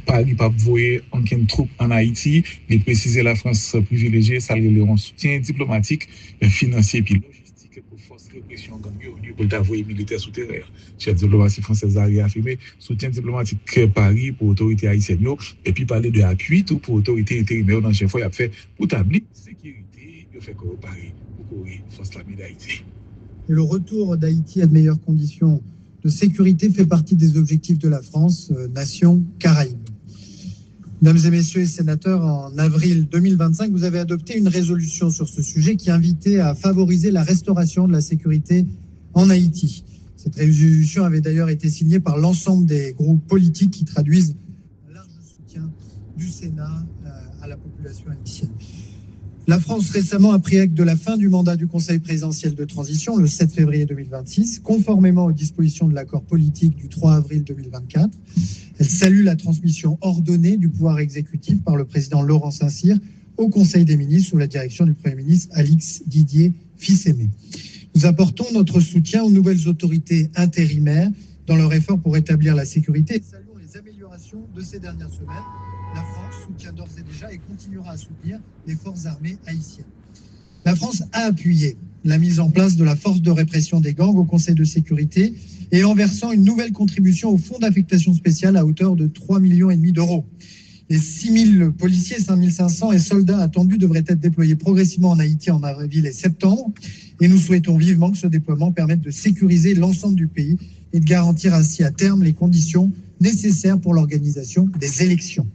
Paris pas voyer aucune troupe en Haïti, il préciser la France privilégiée, ça un soutien diplomatique, financier et logistique pour force répression gang pour t'envoyer militaire souterrain. Chef de diplomatie française a réaffirmé soutien diplomatique Paris pour l'autorité haïtienne et puis parler de appui tout pour l'autorité intérimaire dans chef a fait pour établir sécurité, il fait que Paris pour courir force l'armée d'Haïti. Et le retour d'Haïti à de meilleures conditions de sécurité fait partie des objectifs de la France, nation Caraïbe. Mesdames et messieurs les sénateurs, en avril 2025, vous avez adopté une résolution sur ce sujet qui invitait à favoriser la restauration de la sécurité en Haïti. Cette résolution avait d'ailleurs été signée par l'ensemble des groupes politiques qui traduisent un large soutien du Sénat à la population haïtienne. La France récemment a pris acte de la fin du mandat du Conseil présidentiel de transition le 7 février 2026, conformément aux dispositions de l'accord politique du 3 avril 2024. Elle salue la transmission ordonnée du pouvoir exécutif par le président Laurent Saint-Cyr au Conseil des ministres sous la direction du Premier ministre Alix Didier Fils-Aimé. Nous apportons notre soutien aux nouvelles autorités intérimaires dans leur effort pour rétablir la sécurité et saluons les améliorations de ces dernières semaines. La France soutient d'ores et déjà et continuera à soutenir les forces armées haïtiennes. La France a appuyé la mise en place de la force de répression des gangs au Conseil de sécurité et en versant une nouvelle contribution au fonds d'affectation spéciale à hauteur de 3,5 millions d'euros. Les 6 000 policiers, 5 500 et soldats attendus devraient être déployés progressivement en Haïti en avril et septembre. Et nous souhaitons vivement que ce déploiement permette de sécuriser l'ensemble du pays et de garantir ainsi à terme les conditions nécessaires pour l'organisation des élections.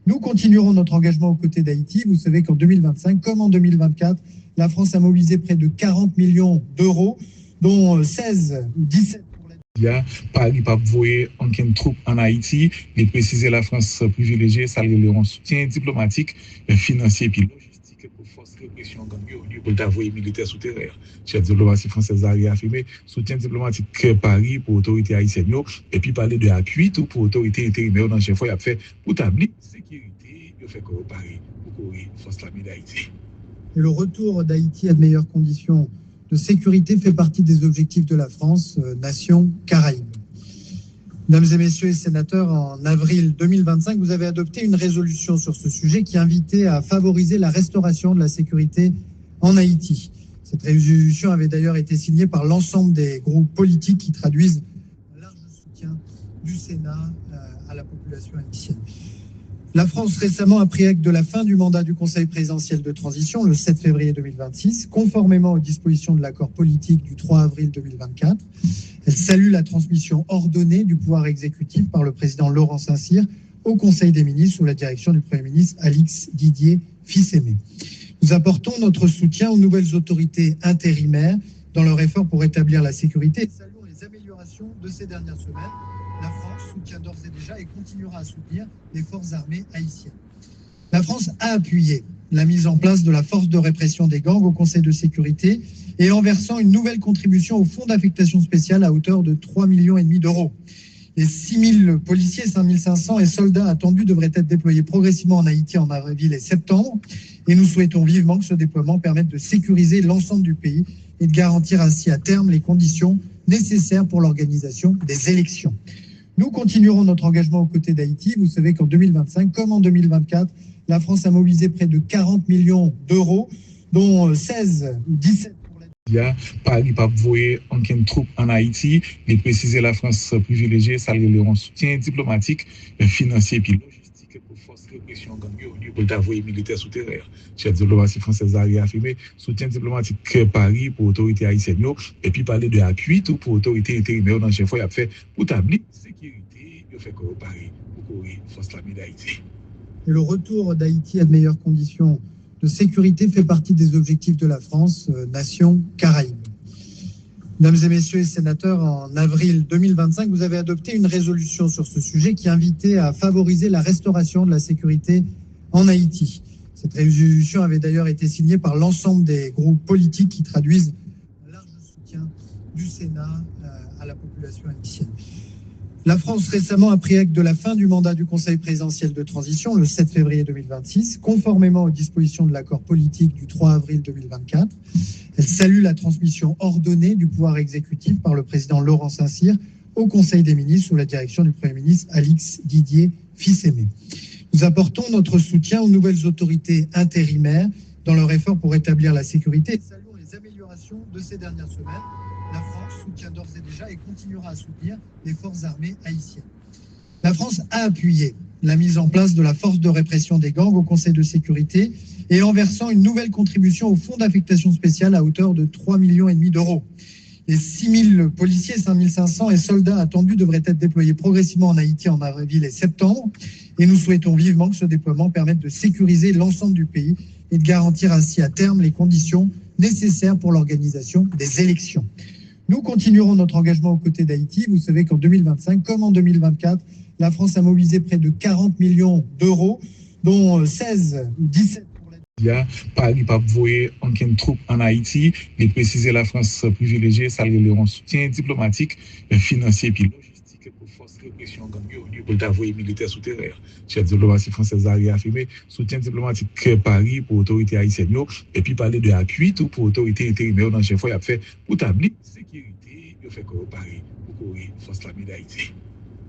Nous continuerons notre engagement aux côtés d'Haïti. Vous savez qu'en 2025, comme en 2024, la France a mobilisé près de 40 millions d'euros, dont 16 ou 17 pour la... Paris pas voyer aucune troupe en Haïti, il préciser la France privilégiée, ça un soutien diplomatique, financier et logistique pour force répression gang pour t'envoyer militaire souterrain. Chef de diplomatie française a réaffirmé soutien diplomatique Paris pour l'autorité haïtienne et puis parler de appui tout pour l'autorité intérimaire dans chef a fait pour établir sécurité, il fait que Paris pour courir force l'armée d'Haïti. Et le retour d'Haïti à de meilleures conditions de sécurité fait partie des objectifs de la France, nation Caraïbe. Mesdames et messieurs les sénateurs, en avril 2025, vous avez adopté une résolution sur ce sujet qui invitait à favoriser la restauration de la sécurité en Haïti. Cette résolution avait d'ailleurs été signée par l'ensemble des groupes politiques qui traduisent un large soutien du Sénat à la population haïtienne. La France récemment a pris acte de la fin du mandat du Conseil présidentiel de transition le 7 février 2026, conformément aux dispositions de l'accord politique du 3 avril 2024. Elle salue la transmission ordonnée du pouvoir exécutif par le président Laurent Saint-Cyr au Conseil des ministres sous la direction du Premier ministre Alix Didier Fils-Aimé. Nous apportons notre soutien aux nouvelles autorités intérimaires dans leur effort pour rétablir la sécurité et saluons les améliorations de ces dernières semaines. La France soutient d'ores et déjà et continuera à soutenir les forces armées haïtiennes. La France a appuyé la mise en place de la force de répression des gangs au Conseil de sécurité et en versant une nouvelle contribution au fonds d'affectation spéciale à hauteur de 3,5 millions d'euros. Les 6 000 policiers, 5 500 et soldats attendus devraient être déployés progressivement en Haïti en avril et septembre. Et nous souhaitons vivement que ce déploiement permette de sécuriser l'ensemble du pays et de garantir ainsi à terme les conditions nécessaires pour l'organisation des élections. Nous continuerons notre engagement aux côtés d'Haïti. Vous savez qu'en 2025, comme en 2024, la France a mobilisé près de 40 millions d'euros, dont 16 ou 17 pour la... Paris pas voyer aucune troupe en Haïti, il préciser la France privilégiée, ça un soutien diplomatique, financier et logistique pour force répression gang pour t'envoyer militaire souterrain. Chef de diplomatie française a réaffirmé soutien diplomatique Paris pour l'autorité haïtienne et puis parler de appui tout pour l'autorité intérimaire dans chef a fait pour établir sécurité, il fait que Paris pour courir force l'armée d'Haïti. Et le retour d'Haïti à de meilleures conditions de sécurité fait partie des objectifs de la France, nation Caraïbe. Mesdames et messieurs les sénateurs, en avril 2025, vous avez adopté une résolution sur ce sujet qui invitait à favoriser la restauration de la sécurité en Haïti. Cette résolution avait d'ailleurs été signée par l'ensemble des groupes politiques qui traduisent un large soutien du Sénat à la population haïtienne. La France récemment a pris acte de la fin du mandat du Conseil présidentiel de transition le 7 février 2026, conformément aux dispositions de l'accord politique du 3 avril 2024. Elle salue la transmission ordonnée du pouvoir exécutif par le président Laurent Saint-Cyr au Conseil des ministres sous la direction du Premier ministre Alix Didier Fils-Aimé. Nous apportons notre soutien aux nouvelles autorités intérimaires dans leur effort pour rétablir la sécurité. Saluons les améliorations de ces dernières semaines. La France soutient d'ores et déjà et continuera à soutenir les forces armées haïtiennes. La France a appuyé la mise en place de la force de répression des gangs au Conseil de sécurité et en versant une nouvelle contribution au fonds d'affectation spéciale à hauteur de 3,5 millions d'euros. Les 6 000 policiers, 5 500 et soldats attendus devraient être déployés progressivement en Haïti en avril et septembre. Et nous souhaitons vivement que ce déploiement permette de sécuriser l'ensemble du pays et de garantir ainsi à terme les conditions nécessaires pour l'organisation des élections. Nous continuerons notre engagement aux côtés d'Haïti. Vous savez qu'en 2025, comme en 2024, la France a mobilisé près de 40 millions d'euros, dont 16 ou 17 pour la... Paris pas voyer aucune troupe en Haïti, mais préciser la France privilégiée, ça un soutien diplomatique, financier et logistique pour force répression gang pour envoyer militaires souterrains. Chef de diplomatie française a réaffirmé soutien diplomatique Paris pour l'autorité haïtienne et puis parler de appui tout pour l'autorité intérimaire dans chef a fait pour établir sécurité, il fait que Paris pour courir force l'armée d'Haïti.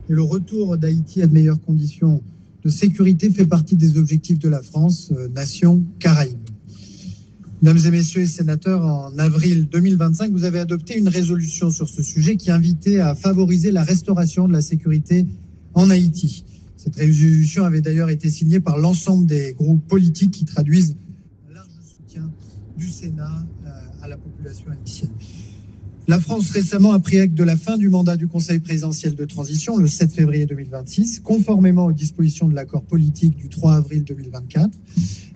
Et le retour d'Haïti à de meilleures conditions de sécurité fait partie des objectifs de la France, nation Caraïbe. Mesdames et messieurs les sénateurs, en avril 2025, vous avez adopté une résolution sur ce sujet qui invitait à favoriser la restauration de la sécurité en Haïti. Cette résolution avait d'ailleurs été signée par l'ensemble des groupes politiques qui traduisent un large soutien du Sénat à la population haïtienne. La France récemment a pris acte de la fin du mandat du Conseil présidentiel de transition le 7 février 2026, conformément aux dispositions de l'accord politique du 3 avril 2024.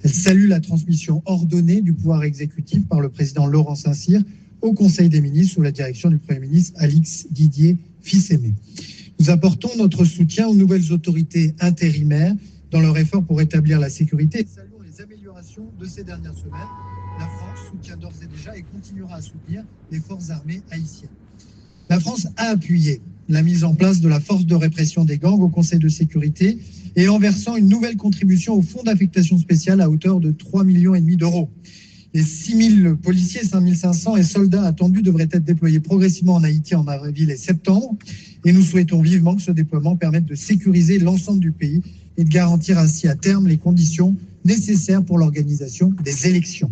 Elle salue la transmission ordonnée du pouvoir exécutif par le président Laurent Saint-Cyr au Conseil des ministres sous la direction du Premier ministre Alix Didier Fils-Aimé. Nous apportons notre soutien aux nouvelles autorités intérimaires dans leur effort pour rétablir la sécurité. Saluons les améliorations de ces dernières semaines. La France soutient d'ores et déjà et continuera à soutenir les forces armées haïtiennes. La France a appuyé la mise en place de la force de répression des gangs au Conseil de sécurité et en versant une nouvelle contribution au fonds d'affectation spéciale à hauteur de 3,5 millions d'euros. Les 6 000 policiers, 5 500 et soldats attendus devraient être déployés progressivement en Haïti en avril et septembre. Et nous souhaitons vivement que ce déploiement permette de sécuriser l'ensemble du pays et de garantir ainsi à terme les conditions nécessaires pour l'organisation des élections.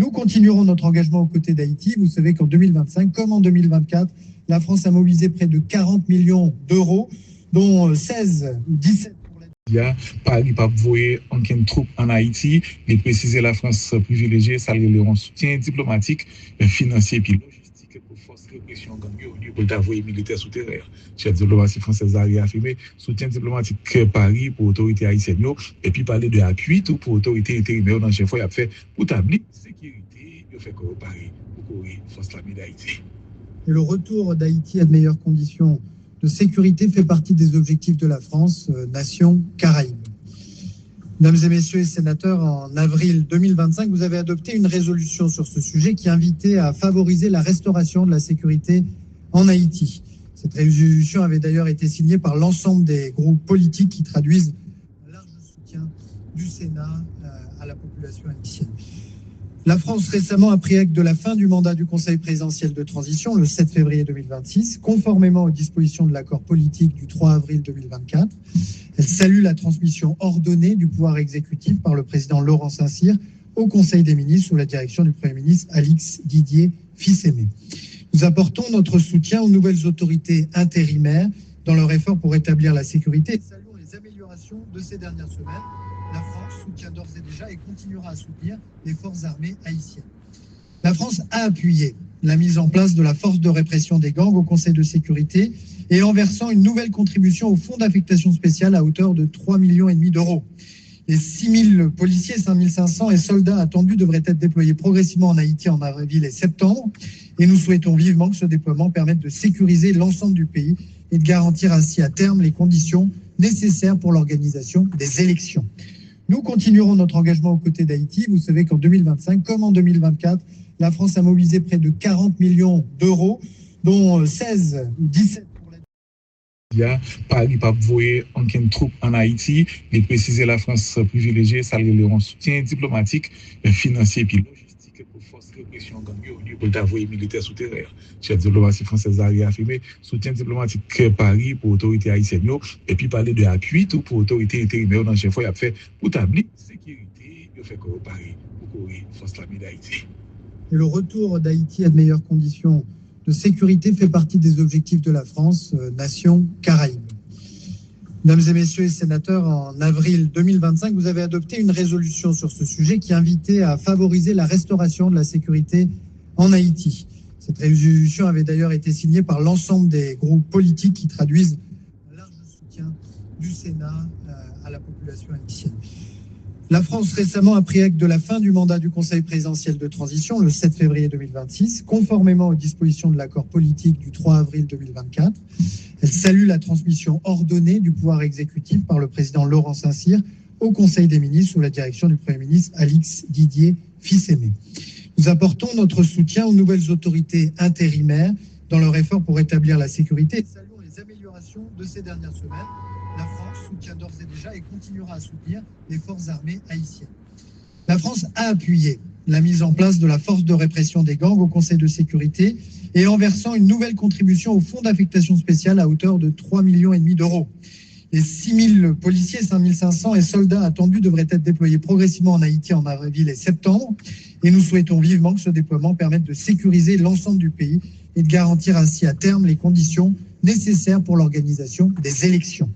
Nous continuerons notre engagement aux côtés d'Haïti. Vous savez qu'en 2025, comme en 2024, la France a mobilisé près de 40 millions d'euros, dont 16 ou 17 pour la... Paris pas voyer aucune troupe en Haïti, mais préciser la France privilégiée, ça un soutien diplomatique, financier et logistique pour force répression gang pour envoyer militaires souterrains. Chef de diplomatie française a réaffirmé soutien diplomatique Paris pour l'autorité haïtienne et puis parler de appui tout pour l'autorité intérimaire dans chef a fait pour établir sécurité, il fait que Paris pour courir force l'armée d'Haïti. Et le retour d'Haïti à de meilleures conditions de sécurité fait partie des objectifs de la France, nation Caraïbe. Mesdames et messieurs les sénateurs, en avril 2025, vous avez adopté une résolution sur ce sujet qui invitait à favoriser la restauration de la sécurité en Haïti. Cette résolution avait d'ailleurs été signée par l'ensemble des groupes politiques qui traduisent un large soutien du Sénat à la population haïtienne. La France récemment a pris acte de la fin du mandat du Conseil présidentiel de transition le 7 février 2026, conformément aux dispositions de l'accord politique du 3 avril 2024. Elle salue la transmission ordonnée du pouvoir exécutif par le président Laurent Saint-Cyr au Conseil des ministres sous la direction du Premier ministre Alix Didier Fils-Aimé. Nous apportons notre soutien aux nouvelles autorités intérimaires dans leur effort pour rétablir la sécurité. Saluons les améliorations de ces dernières semaines. La France soutient d'ores et déjà et continuera à soutenir les forces armées haïtiennes. La France a appuyé la mise en place de la force de répression des gangs au Conseil de sécurité et en versant une nouvelle contribution au fonds d'affectation spéciale à hauteur de 3,5 millions d'euros. Les 6 000 policiers, 5 500 et soldats attendus devraient être déployés progressivement en Haïti en avril et septembre. Et nous souhaitons vivement que ce déploiement permette de sécuriser l'ensemble du pays et de garantir ainsi à terme les conditions nécessaires pour l'organisation des élections. Nous continuerons notre engagement aux côtés d'Haïti. Vous savez qu'en 2025, comme en 2024, la France a mobilisé près de 40 millions d'euros, dont 16 ou 17 pour la... Paris pas voyer aucune troupe en Haïti, mais préciser la France privilégiée, ça un soutien diplomatique, financier et logistique pour force répression répression gang au lieu pour t'envoyer militaire souterrain. Chef de diplomatie française a réaffirmé soutien diplomatique Paris pour l'autorité haïtienne et puis parler de appui tout pour l'autorité intérimaire dans chef il a fait pour établir sécurité, il fait Paris pour courir force l'armée d'Haïti. Et le retour d'Haïti à de meilleures conditions de sécurité fait partie des objectifs de la France, nation Caraïbe. Mesdames et messieurs les sénateurs, en avril 2025, vous avez adopté une résolution sur ce sujet qui invitait à favoriser la restauration de la sécurité en Haïti. Cette résolution avait d'ailleurs été signée par l'ensemble des groupes politiques qui traduisent un large soutien du Sénat à la population haïtienne. La France récemment a pris acte de la fin du mandat du Conseil présidentiel de transition le 7 février 2026, conformément aux dispositions de l'accord politique du 3 avril 2024. Elle salue la transmission ordonnée du pouvoir exécutif par le président Laurent Saint-Cyr au Conseil des ministres sous la direction du Premier ministre Alix Didier Fils-Aimé. Nous apportons notre soutien aux nouvelles autorités intérimaires dans leur effort pour rétablir la sécurité et saluons les améliorations de ces dernières semaines. La France soutient d'ores et déjà et continuera à soutenir les forces armées haïtiennes. La France a appuyé la mise en place de la force de répression des gangs au Conseil de sécurité et en versant une nouvelle contribution au fonds d'affectation spéciale à hauteur de 3,5 millions d'euros. Les 6 000 policiers, 5 500 et soldats attendus devraient être déployés progressivement en Haïti en avril et septembre. Et nous souhaitons vivement que ce déploiement permette de sécuriser l'ensemble du pays et de garantir ainsi à terme les conditions nécessaires pour l'organisation des élections.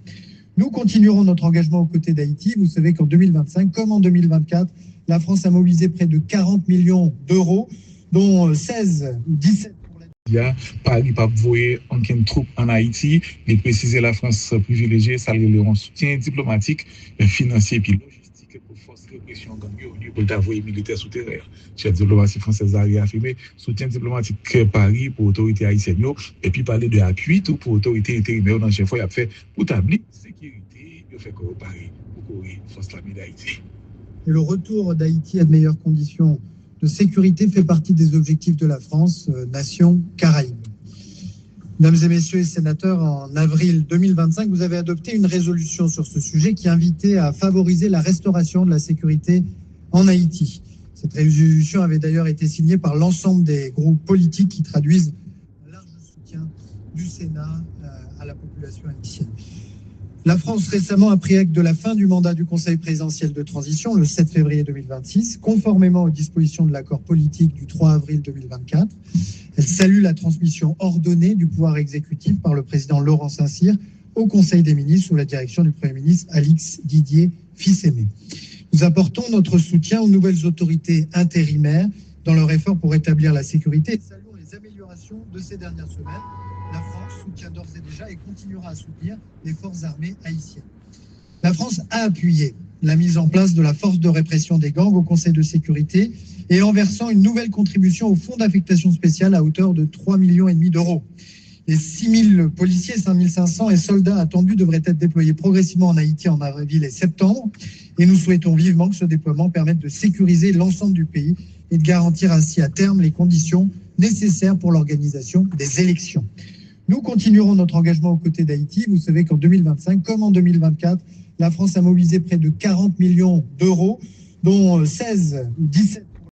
Nous continuerons notre engagement aux côtés d'Haïti. Vous savez qu'en 2025, comme en 2024, la France a mobilisé près de 40 millions d'euros, dont 16 ou 17 pour la... Paris pas envoyer aucune troupe en Haïti, il préciser la France privilégiée, ça un soutien diplomatique, financier et logistique pour force répression gang au lieu pour t'envoyer militaire souterrain. Chef de diplomatie française a réaffirmé soutien diplomatique Paris pour l'autorité haïtienne et puis parler de appui tout pour l'autorité intérimaire dans chef il a fait pour établir sécurité, il fait Paris pour courir force l'armée d'Haïti. Et le retour d'Haïti à de meilleures conditions de sécurité fait partie des objectifs de la France, nation Caraïbe. Mesdames et messieurs les sénateurs, en avril 2025, vous avez adopté une résolution sur ce sujet qui invitait à favoriser la restauration de la sécurité en Haïti. Cette résolution avait d'ailleurs été signée par l'ensemble des groupes politiques qui traduisent un large soutien du Sénat à la population haïtienne. La France récemment a pris acte de la fin du mandat du Conseil présidentiel de transition le 7 février 2026, conformément aux dispositions de l'accord politique du 3 avril 2024. Elle salue la transmission ordonnée du pouvoir exécutif par le président Laurent Saint-Cyr au Conseil des ministres sous la direction du Premier ministre Alix Didier Fils-Aimé. Nous apportons notre soutien aux nouvelles autorités intérimaires dans leur effort pour rétablir la sécurité et saluons les améliorations de ces dernières semaines. La France soutient d'ores et déjà et continuera à soutenir les forces armées haïtiennes. La France a appuyé la mise en place de la force de répression des gangs au Conseil de sécurité et en versant une nouvelle contribution au fonds d'affectation spéciale à hauteur de 3,5 millions d'euros. Les 6 000 policiers, 5 500 et soldats attendus devraient être déployés progressivement en Haïti en avril et septembre. Et nous souhaitons vivement que ce déploiement permette de sécuriser l'ensemble du pays et de garantir ainsi à terme les conditions nécessaires pour l'organisation des élections. Nous continuerons notre engagement aux côtés d'Haïti. Vous savez qu'en 2025, comme en 2024, la France a mobilisé près de 40 millions d'euros, dont 16 ou 17